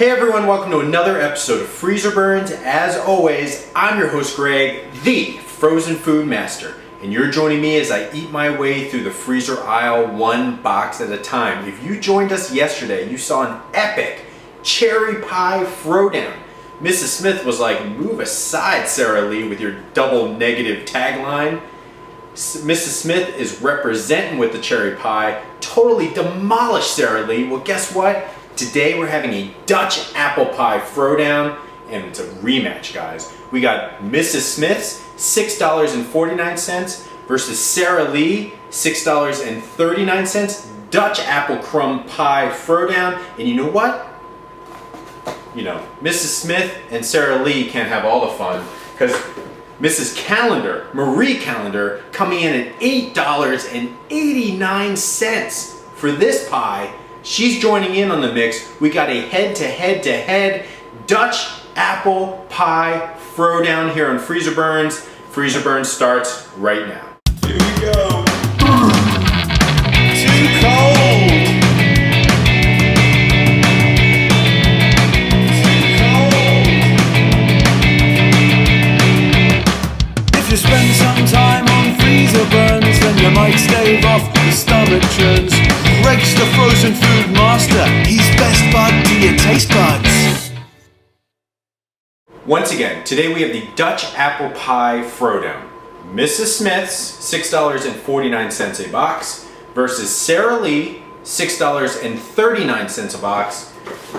Hey everyone, welcome to another episode of Freezerburns. As always, I'm your host Greg, the frozen food master, and you're joining me as I eat my way through the freezer aisle one box at a time. If you joined us yesterday, you saw an epic cherry pie Frodown. Mrs. Smith was like, move aside, Sara Lee, with your double negative tagline. Mrs. Smith is representing with the cherry pie, totally demolished Sara Lee. Well, guess what? Today we're having a Dutch Apple Pie Frodown, and it's a rematch, guys. We got Mrs. Smith's $6.49 versus Sara Lee, $6.39. Dutch Apple Crumb Pie Frodown, and you know what? You know, Mrs. Smith and Sara Lee can't have all the fun because Mrs. Callender, Marie Callender, coming in at $8.89 for this pie. She's joining in on the mix. We got a head-to-head Dutch Apple Pie Frodown here on Freezerburns. Freezerburns starts right now. Here we go. Too cold. If you spend some time on Freezerburns, then you might stave off the stomach churns. Greg's the frozen food master. He's best bud to your taste buds. Once again, today we have the Dutch Apple Pie Frodown. Mrs. Smith's $6.49 a box versus Sara Lee, $6.39 a box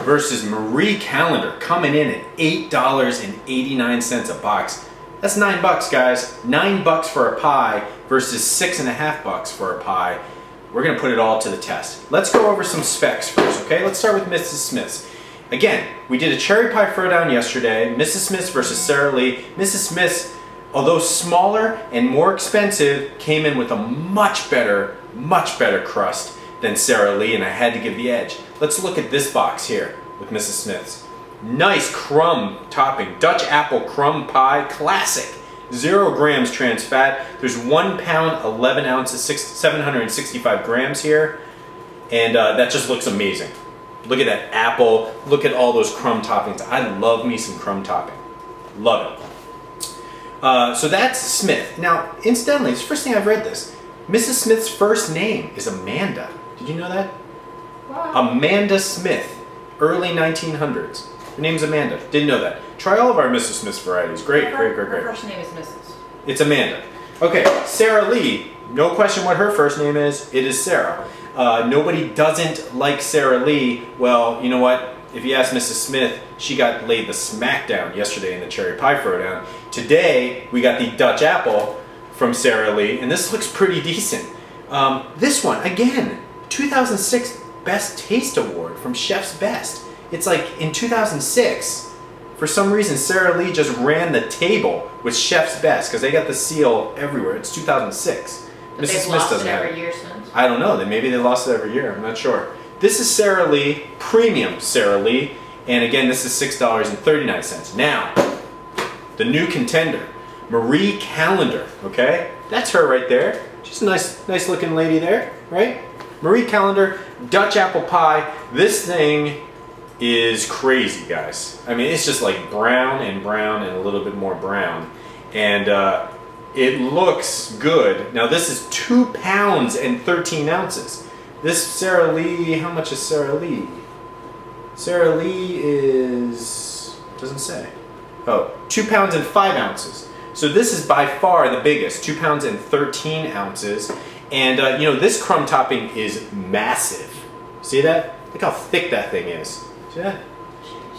versus Marie Callender coming in at $8.89 a box. That's $9, guys. $9 for a pie versus $6.50 for a pie. We're gonna put it all to the test. Let's go over some specs first, okay? Let's start with Mrs. Smith's. Again, we did a cherry pie Frodown yesterday. Mrs. Smith's versus Sara Lee. Mrs. Smith's, although smaller and more expensive, came in with a much better crust than Sara Lee, and I had to give the edge. Let's look at this box here with Mrs. Smith's. Nice crumb topping, Dutch Apple Crumb Pie, classic. 0 grams trans fat. There's 1 pound, 11 ounces, 765 grams here. And that just looks amazing. Look at that apple. Look at all those crumb toppings. I love me some crumb topping. Love it. So that's Smith. Now, incidentally, it's the first thing I've read this. Mrs. Smith's first name is Amanda. Did you know that? Wow. Amanda Smith, early 1900s. Her name's Amanda. Didn't know that. Try all of our Mrs. Smith's varieties. Great. Her first name is Mrs. It's Amanda. Okay, Sara Lee. No question what her first name is. It is Sara. Nobody doesn't like Sara Lee. Well, you know what? If you ask Mrs. Smith, she got laid the smackdown yesterday in the cherry pie Frodown. Today, we got the Dutch Apple from Sara Lee, and this looks pretty decent. This one, again, 2006 Best Taste Award from Chef's Best. It's like in 2006, for some reason, Sara Lee just ran the table with Chef's Best because they got the seal everywhere. It's 2006. But they've lost it every year since. I don't know. Maybe they lost it every year. I'm not sure. This is Sara Lee, premium Sara Lee, and again, this is $6.39. Now, the new contender, Marie Callender. Okay, that's her right there. She's a nice looking lady there, right? Marie Callender, Dutch Apple Pie. This thing is crazy, guys. I mean, it's just like brown and a little bit more brown, and it looks good. Now this is 2 pounds and 13 ounces. This Sara Lee, how much is Sara Lee? Sara Lee is, doesn't say. Oh, 2 pounds and 5 ounces. So this is by far the biggest, 2 pounds and 13 ounces. And you know, this crumb topping is massive. See that? Look how thick that thing is. See that?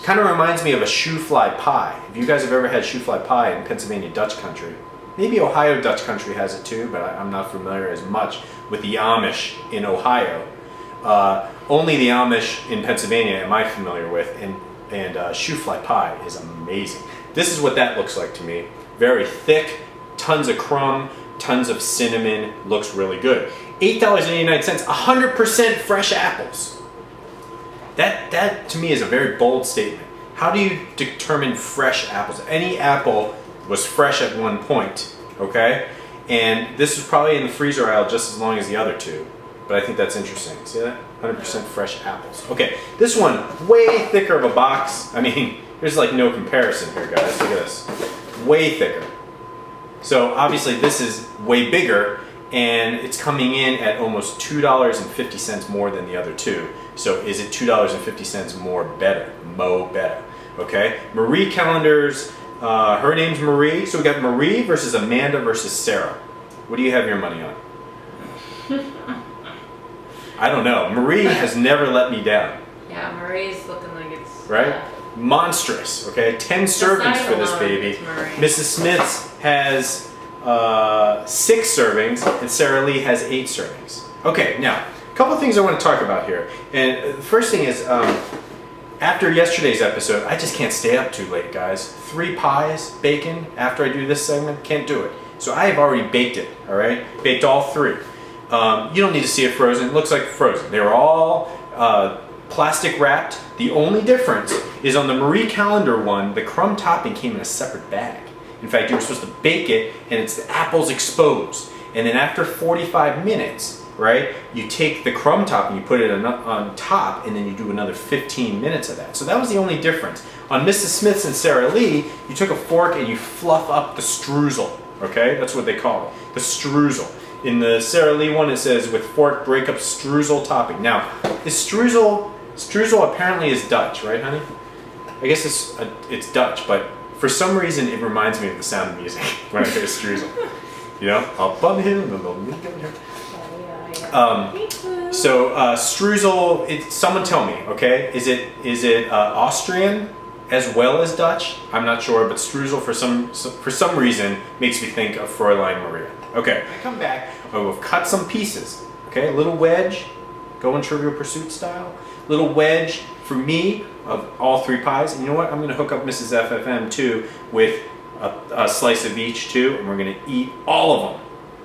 Kind of reminds me of a shoe fly pie. If you guys have ever had shoe fly pie in Pennsylvania Dutch country, maybe Ohio Dutch country has it too, but I'm not familiar as much with the Amish in Ohio. Only the Amish in Pennsylvania am I familiar with, and shoe fly pie is amazing. This is what that looks like to me. Very thick, tons of crumb, tons of cinnamon, looks really good. $8.89, 100% fresh apples. That to me is a very bold statement. How do you determine fresh apples? Any apple was fresh at one point, okay? And this was probably in the freezer aisle just as long as the other two. But I think that's interesting. See that? 100% fresh apples. Okay, this one, way thicker of a box. I mean, there's like no comparison here, guys. Look at this. Way thicker. So obviously this is way bigger, and it's coming in at almost $2.50 more than the other two. So is it $2.50 more better? Better. Okay, Marie Callender's, her name's Marie. So we got Marie versus Amanda versus Sara. What do you have your money on? I don't know. Marie has never let me down. Yeah, Marie's looking like it's... Right? Monstrous, okay? 10 servings for this baby. Mrs. Smith's has 6 servings, and Sara Lee has 8 servings. Okay, now, a couple of things I want to talk about here. And the first thing is, after yesterday's episode, I just can't stay up too late, guys. 3 pies, bacon, after I do this segment, can't do it. So I have already baked it, all right? Baked all 3. You don't need to see it frozen. It looks like frozen. They were all plastic wrapped. The only difference is on the Marie Callender one, the crumb topping came in a separate bag. In fact, you were supposed to bake it, and it's the apples exposed. And then after 45 minutes, right, you take the crumb topping, you put it on top, and then you do another 15 minutes of that. So that was the only difference. On Mrs. Smith's and Sara Lee, you took a fork and you fluff up the streusal. Okay, that's what they call it, the streusal. In the Sara Lee one, it says, with fork, break up streusel topping. Now, is streusel apparently is Dutch, right, honey? I guess it's Dutch, but for some reason, it reminds me of the Sound of Music when I hear streusel. You know, up on him, and the meat down here. So streusel, someone tell me, okay? Is it Austrian as well as Dutch? I'm not sure, but streusel for some reason makes me think of Fräulein Maria. Okay, I come back, we've cut some pieces, okay? A little wedge, going Trivial Pursuit style. Little wedge for me of all 3 pies. And you know what? I'm gonna hook up Mrs. FFM too with a slice of each too, and we're gonna eat all of them.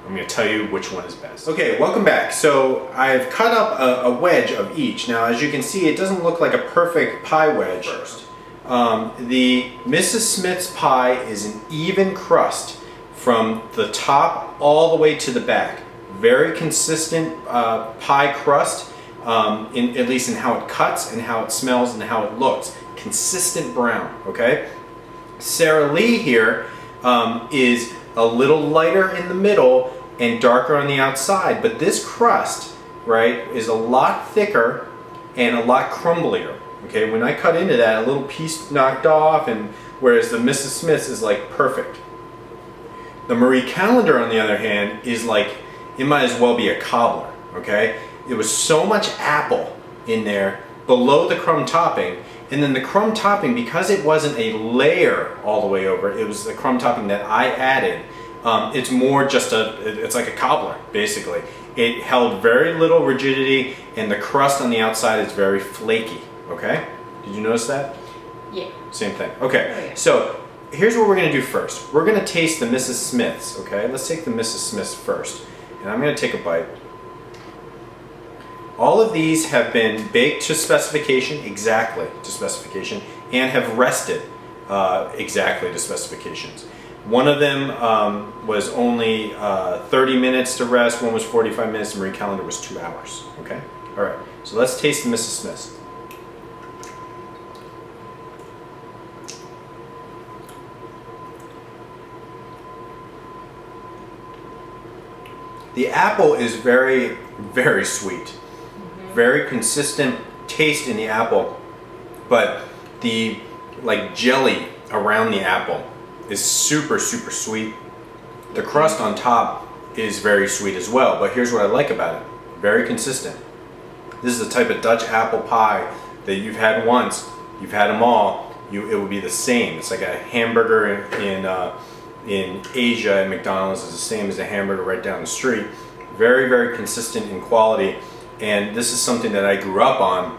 I'm gonna tell you which one is best. Okay, welcome back. So I've cut up a wedge of each. Now, as you can see, it doesn't look like a perfect pie wedge. First, the Mrs. Smith's pie is an even crust from the top all the way to the back. Very consistent pie crust, at least in how it cuts and how it smells and how it looks. Consistent brown, okay? Sara Lee here is a little lighter in the middle and darker on the outside, but this crust, right, is a lot thicker and a lot crumblier. Okay, when I cut into that, a little piece knocked off, and whereas the Mrs. Smith's is like perfect. The Marie Callender, on the other hand, is like, it might as well be a cobbler, okay? There was so much apple in there below the crumb topping, and then the crumb topping, because it wasn't a layer all the way over, it was the crumb topping that I added. It's more just it's like a cobbler, basically. It held very little rigidity, and the crust on the outside is very flaky, okay? Did you notice that? Yeah. Same thing. Okay, Oh, yeah. So here's what we're gonna do first. We're gonna taste the Mrs. Smith's, okay? Let's take the Mrs. Smith's first. And I'm gonna take a bite. All of these have been baked to specification, exactly to specification, and have rested exactly to specifications. One of them was only 30 minutes to rest, one was 45 minutes, and Marie Callender was 2 hours, okay? All right, so let's taste the Mrs. Smith's. The apple is very, very sweet. Very consistent taste in the apple, but the like jelly around the apple is super, super sweet. The crust on top is very sweet as well, but here's what I like about it. Very consistent. This is the type of Dutch apple pie that you've had once, you've had them all, it would be the same. It's like a hamburger in Asia at McDonald's is the same as a hamburger right down the street. Very, very consistent in quality. And this is something that I grew up on.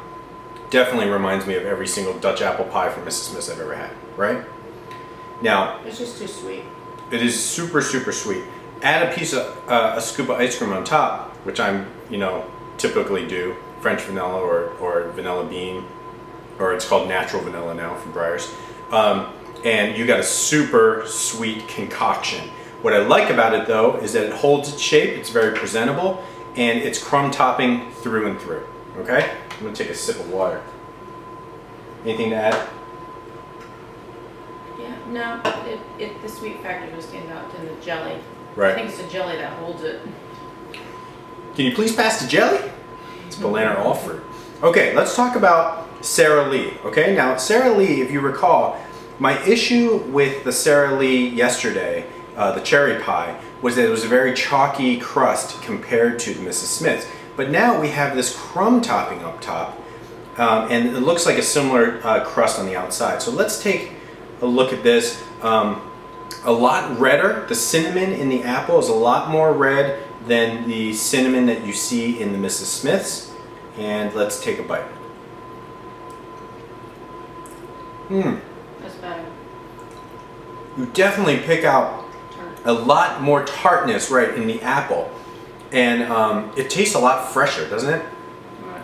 Definitely reminds me of every single Dutch apple pie from Mrs. Smith's I've ever had, right? Now, It's just too sweet. it is super, super sweet. Add a scoop of ice cream on top, which I'm, typically do. French vanilla or vanilla bean, or it's called natural vanilla now from Breyers. And you got a super sweet concoction. What I like about it though is that it holds its shape, it's very presentable, and it's crumb topping through and through, Okay? I'm gonna take a sip of water. Anything to add? Yeah, no, the sweet factor just stands out in the jelly. Right. I think it's the jelly that holds it. Can you please pass the jelly? It's banana all fruit. Okay, let's talk about Sara Lee. Okay, now Sara Lee, if you recall, my issue with the Sara Lee yesterday, the cherry pie, was that it was a very chalky crust compared to the Mrs. Smith's. But now we have this crumb topping up top, and it looks like a similar crust on the outside. So let's take a look at this. A lot redder. The cinnamon in the apple is a lot more red than the cinnamon that you see in the Mrs. Smith's. And let's take a bite. That's better. You definitely pick out a lot more tartness right in the apple. And it tastes a lot fresher, doesn't it?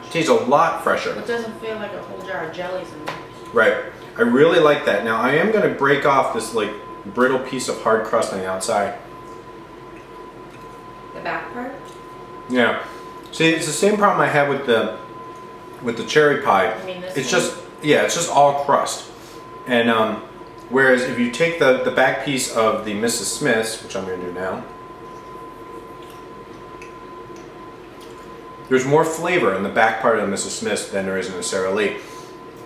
It tastes a lot fresher. It doesn't feel like a whole jar of jellies in there. Right. I really like that. Now I am going to break off this like brittle piece of hard crust on the outside. The back part? Yeah. See, it's the same problem I had with the cherry pie. I mean, this it's one? just it's just all crust. And whereas if you take the back piece of the Mrs. Smith's, which I'm going to do now, there's more flavor in the back part of the Mrs. Smith's than there is in the Sara Lee.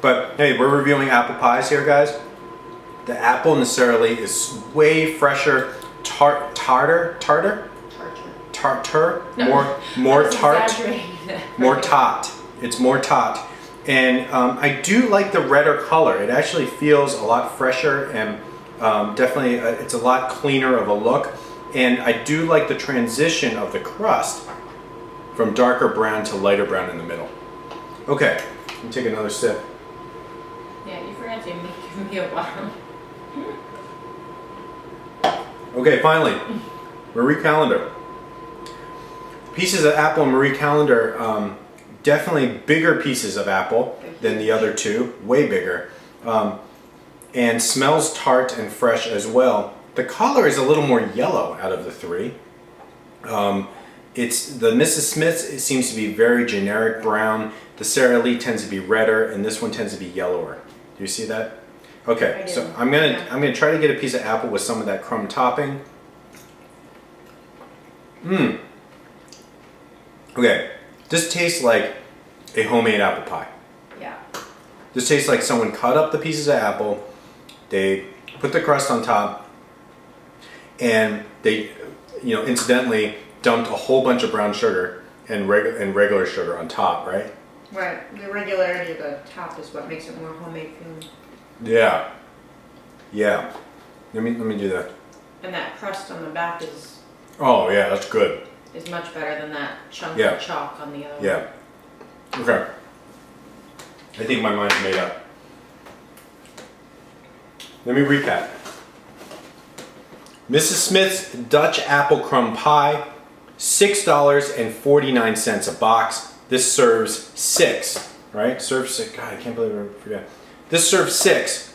But hey, we're reviewing apple pies here, guys. The apple in the Sara Lee is way fresher, tartar, No, more I was tart, exaggerating that. more tot. It's more tot, and I do like the redder color. It actually feels a lot fresher and definitely it's a lot cleaner of a look. And I do like the transition of the crust from darker brown to lighter brown in the middle. Okay, let me take another sip. Yeah, you forgot to give me a while. Okay, finally, Marie Callender. Pieces of apple and Marie Callender, definitely bigger pieces of apple than the other two, way bigger, and smells tart and fresh as well. The color is a little more yellow out of the three. It's the Mrs. Smith's. It seems to be very generic brown. The Sara Lee tends to be redder, and this one tends to be yellower. Do you see that? Okay, so I'm gonna try to get a piece of apple with some of that crumb topping. Okay, this tastes like a homemade apple pie. Yeah. This tastes like someone cut up the pieces of apple, they put the crust on top, and they, incidentally dumped a whole bunch of brown sugar and regular sugar on top, right? Right. The regularity of the top is what makes it more homemade feeling. Yeah. Yeah. Let me do that. And that crust on the back is Oh yeah, that's good. much better than that chunk Yeah. of chalk on the other one. Yeah. Okay. I think my mind's made up. Let me recap. Mrs. Smith's Dutch Apple Crumb Pie, $6.49 a box. This serves 6, right? Serves 6. God, I can't believe I forgot. This serves 6.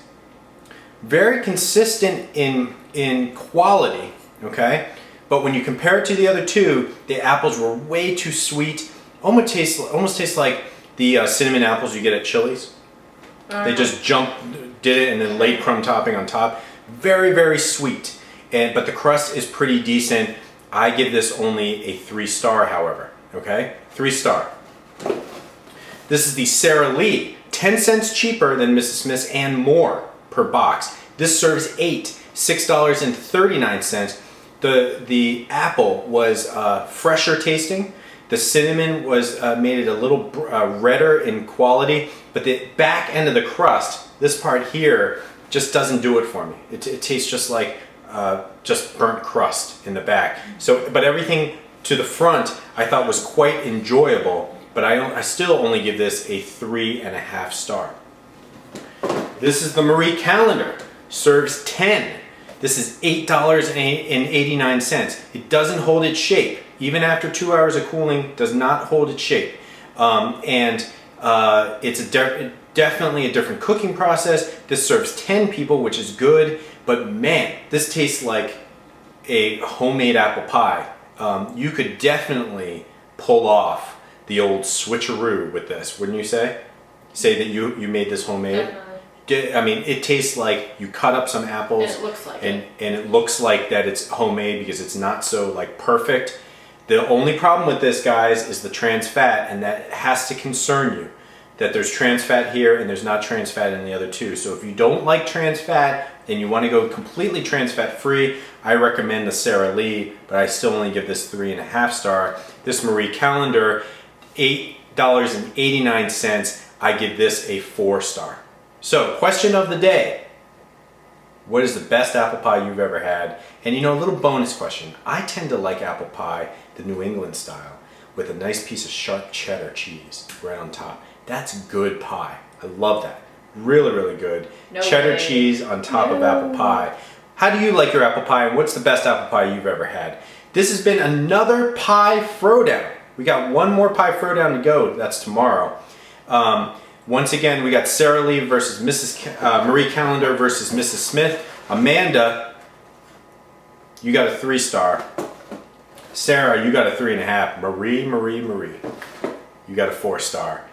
Very consistent in quality, okay? But when you compare it to the other two, the apples were way too sweet. Almost tastes like the cinnamon apples you get at Chili's. They just did it and then laid crumb topping on top. Very, very sweet. But the crust is pretty decent. I give this only a 3-star, however. Okay? 3-star. This is the Sara Lee. 10 cents cheaper than Mrs. Smith's and more per box. This serves 8, $6.39. The apple was fresher tasting. The cinnamon was made it a little redder in quality, but the back end of the crust, this part here, just doesn't do it for me. It tastes just like just burnt crust in the back. So, but everything to the front I thought was quite enjoyable, but I still only give this a 3.5 star. This is the Marie Callender. Serves 10. This is $8.89. It doesn't hold its shape. Even after 2 hours of cooling, does not hold its shape. It's definitely a different cooking process. This serves 10 people, which is good, but man, this tastes like a homemade apple pie. You could definitely pull off the old switcheroo with this, wouldn't you say? Say that you made this homemade? Definitely. I mean, it tastes like you cut up some apples. And it looks like and, it. And it looks like that it's homemade because it's not so like perfect. The only problem with this, guys, is the trans fat, and that has to concern you. That there's trans fat here and there's not trans fat in the other two. So if you don't like trans fat and you want to go completely trans fat free, I recommend the Sara Lee, but I still only give this 3.5 star. This Marie Callender, $8.89. I give this a 4 star. So, question of the day. What is the best apple pie you've ever had? And you know, a little bonus question. I tend to like apple pie, the New England style, with a nice piece of sharp cheddar cheese right on top. That's good pie. I love that. Really, really good. No cheddar way. cheese on top of apple pie. How do you like your apple pie, and what's the best apple pie you've ever had? This has been another pie Frodown. We got one more pie Frodown to go. That's tomorrow. Once again, we got Sara Lee versus Marie Callender versus Mrs. Smith. Amanda, you got a 3 star. Sara, you got a 3.5. Marie, you got a 4 star.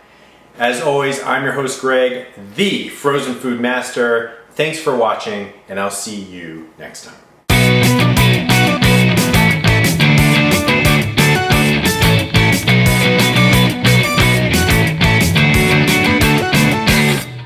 As always, I'm your host, Greg, the Frozen Food Master. Thanks for watching, and I'll see you next time.